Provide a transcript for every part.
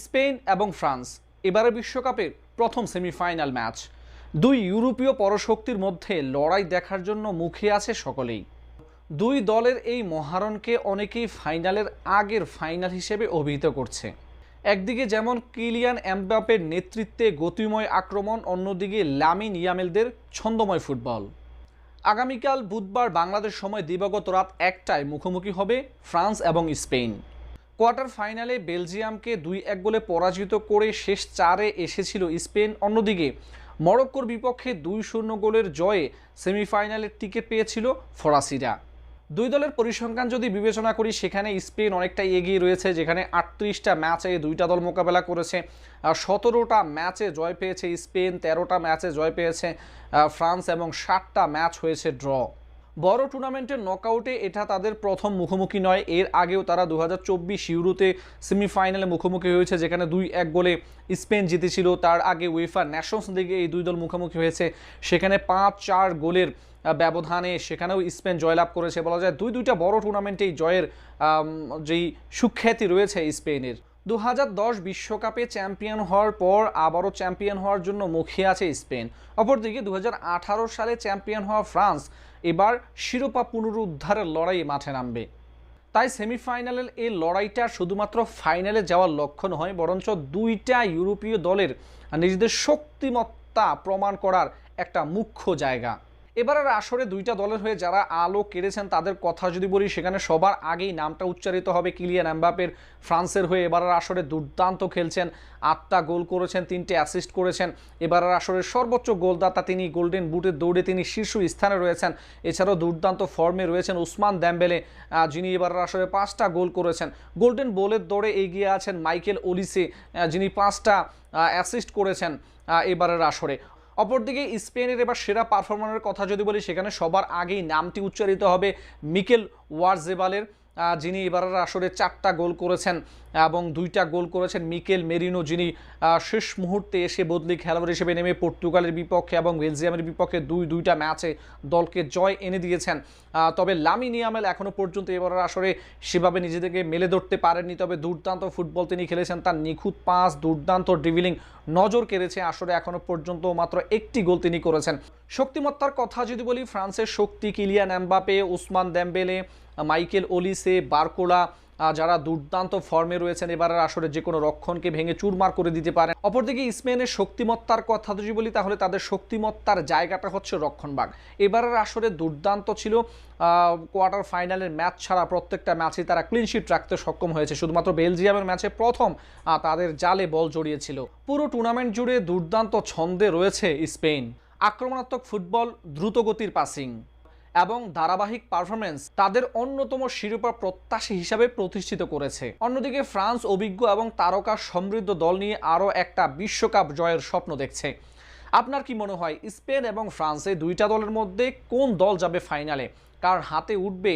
Spain এবং France এবারের বিশ্বকাপের প্রথম সেমিফাইনাল ম্যাচ। দুই ইউরোপীয় পরাশক্তির মধ্যে লড়াই দেখার জন্য মুখে আছে সকলেই। দুই দলের এই মহারণকে অনেকেই ফাইনালের আগের ফাইনাল হিসেবে অভিহিত করছে। একদিকে যেমন কিলিয়ান এমবাপ্পের নেতৃত্বে গতিময় আক্রমণ, অন্যদিকে লামিন ইয়ামালদের ছন্দময় ফুটবল। আগামীকাল বুধবার বাংলাদেশ সময় দিবাগত রাত 1টায় মুখোমুখি হবে ফ্রান্স এবং স্পেন। কোয়ার্টার ফাইনালে বেলজিয়ামকে 2-1 গোলে পরাজিত করে শেষ 4-এ এসেছিল স্পেন। অন্যদিকে মরক্কোর বিপক্ষে 2-0 গোলের জয়ে সেমিফাইনালের টিকিট পেয়েছিল ফরাসিরা। দুই দলের পরিসংখ্যান যদি বিবেচনা করি, সেখানে স্পেন অনেকটাই এগিয়ে রয়েছে, যেখানে 38টা ম্যাচে দুইটা দল মোকাবেলা করেছে। 17টা ম্যাচে জয় পেয়েছে স্পেন, 13টা ম্যাচে জয় পেয়েছে ফ্রান্স এবং 7টা ম্যাচ হয়েছে ড্র। বড় টুর্নামেন্টের নকআউটে এটা তাদের প্রথম মুখোমুখি নয়। এর আগেও তারা 2024 ইউরোতে সেমিফাইনালে মুখোমুখি হয়েছে, যেখানে 2-1 গোলে স্পেন জিতেছিল। তার আগে উয়েফা নেশনস লিগে এই দুই দল মুখোমুখি হয়েছে, সেখানে 5-4 গোলের ব্যবধানে সেখানেও স্পেন জয়লাভ করেছে। বলা যায় দুইটা বড় টুর্নামেন্টেই জয়ের যেই সুখ্যাতি রয়েছে স্পেনের। 2010 বিশ্বকাপে চ্যাম্পিয়ন হওয়ার পর আবারও চ্যাম্পিয়ন হওয়ার জন্য মুখিয়ে আছে স্পেন। অপরদিকে 2018 সালে চ্যাম্পিয়ন হওয়া ফ্রান্স এবার শিরোপা পুনরুদ্ধারের লড়াইয়ে মাঠে নামবে। তাই সেমিফাইনালের এই লড়াইটা শুধুমাত্র ফাইনালে যাওয়ার লক্ষ্য নয়, বরঞ্চ দুইটা ইউরোপীয় দলের নিজেদের শক্তিমত্তা প্রমাণ করার একটা মুখ্য জায়গা। এবারের আসরে দুইটা দলের হয়ে যারা আলো কেড়েছেন তাদের কথা যদি বলি, সেখানে সবার আগেই নামটা উচ্চারিত হবে কিলিয়ান এমবাপ্পের। ফ্রান্সের হয়ে এবারের আসরে দুর্দান্ত খেলছেন, 8টা গোল করেছেন, 3টে অ্যাসিস্ট করেছেন। এবারের আসরের সর্বোচ্চ গোলদাতা তিনি, গোল্ডেন বুটের দৌড়ে তিনি শীর্ষ স্থানে রয়েছেন। এছাড়াও দুর্দান্ত ফর্মে রয়েছেন ওসমান দেমবেলে, যিনি এবারের আসরে 5টা গোল করেছেন। গোল্ডেন বলের দৌড়ে এগিয়ে আছেন মাইকেল ওলিসে, যিনি 5টা অ্যাসিস্ট করেছেন এবারের আসরে। অপরদিকে স্পেনের এবার সেরা পারফরমারের কথা যদি বলি, সেখানে সবার আগেই নামটি উচ্চারিত হবে মিকেল ওয়ারজেবালের, যিনি এবারের আসরে 4টা গোল করেছেন এবং 2টা গোল করেছেন মিকেল মেরিনো, যিনি শেষ মুহূর্তে এসে বদলি খেলোয়াড় হিসেবে নেমে পর্তুগালের বিপক্ষে এবং বেলজিয়ামের বিপক্ষে দুইটা ম্যাচে দলকে জয় এনে দিয়েছেন। তবে লামিন ইয়ামাল এখনও পর্যন্ত এবারের আসরে সেভাবে নিজেদেরকে মেলে ধরতে পারেননি, তবে দুর্দান্ত ফুটবল তিনি খেলেছেন। তার নিখুঁত পাস, দুর্দান্ত ড্রিবলিং নজর কেড়েছে। আসরে এখনও পর্যন্ত মাত্র 1টি গোল তিনি করেছেন। শক্তিমত্তার কথা যদি বলি, ফ্রান্সের শক্তি Kylian Mbappe, Ousmane Dembele, Michael Olise, Barcola, যারা দুর্দান্ত ফর্মে রয়েছেন, এবারের আসরে যে কোনো রক্ষণকে ভেঙে চুরমার করে দিতে পারেন। অপরদিকে স্পেনের শক্তিমত্তার কথা যদি বলি, তাহলে তাদের শক্তিমত্তার জায়গাটা হচ্ছে রক্ষণভাগ। এবারের আসরে দুর্দান্ত ছিল। কোয়ার্টার ফাইনালের ম্যাচ ছাড়া প্রত্যেকটা ম্যাচেই তারা ক্লিনশিট রাখতে সক্ষম হয়েছে। শুধুমাত্র বেলজিয়ামের ম্যাচে প্রথম তাদের জালে বল জড়িয়েছিল। পুরো টুর্নামেন্ট জুড়ে দুর্দান্ত ছন্দে রয়েছে স্পেন। আক্রমণাত্মক ফুটবল, দ্রুতগতির পাসিং এবং ধারাবাহিক পারফরমেন্স তাদের অন্যতম শিরোপা প্রত্যাশী হিসাবে প্রতিষ্ঠিত করেছে। অন্যদিকে ফ্রান্স অভিজ্ঞ এবং তারকা সমৃদ্ধ দল নিয়ে আরও একটা বিশ্বকাপ জয়ের স্বপ্ন দেখছে। আপনার কি মনে হয় স্পেন এবং ফ্রান্স এই দুইটা দলের মধ্যে কোন দল যাবে ফাইনালে? কার হাতে উঠবে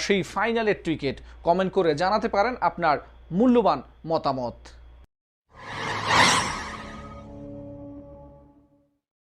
সেই ফাইনালের টিকিট? কমেন্ট করে জানাতে পারেন আপনার মূল্যবান মতামত।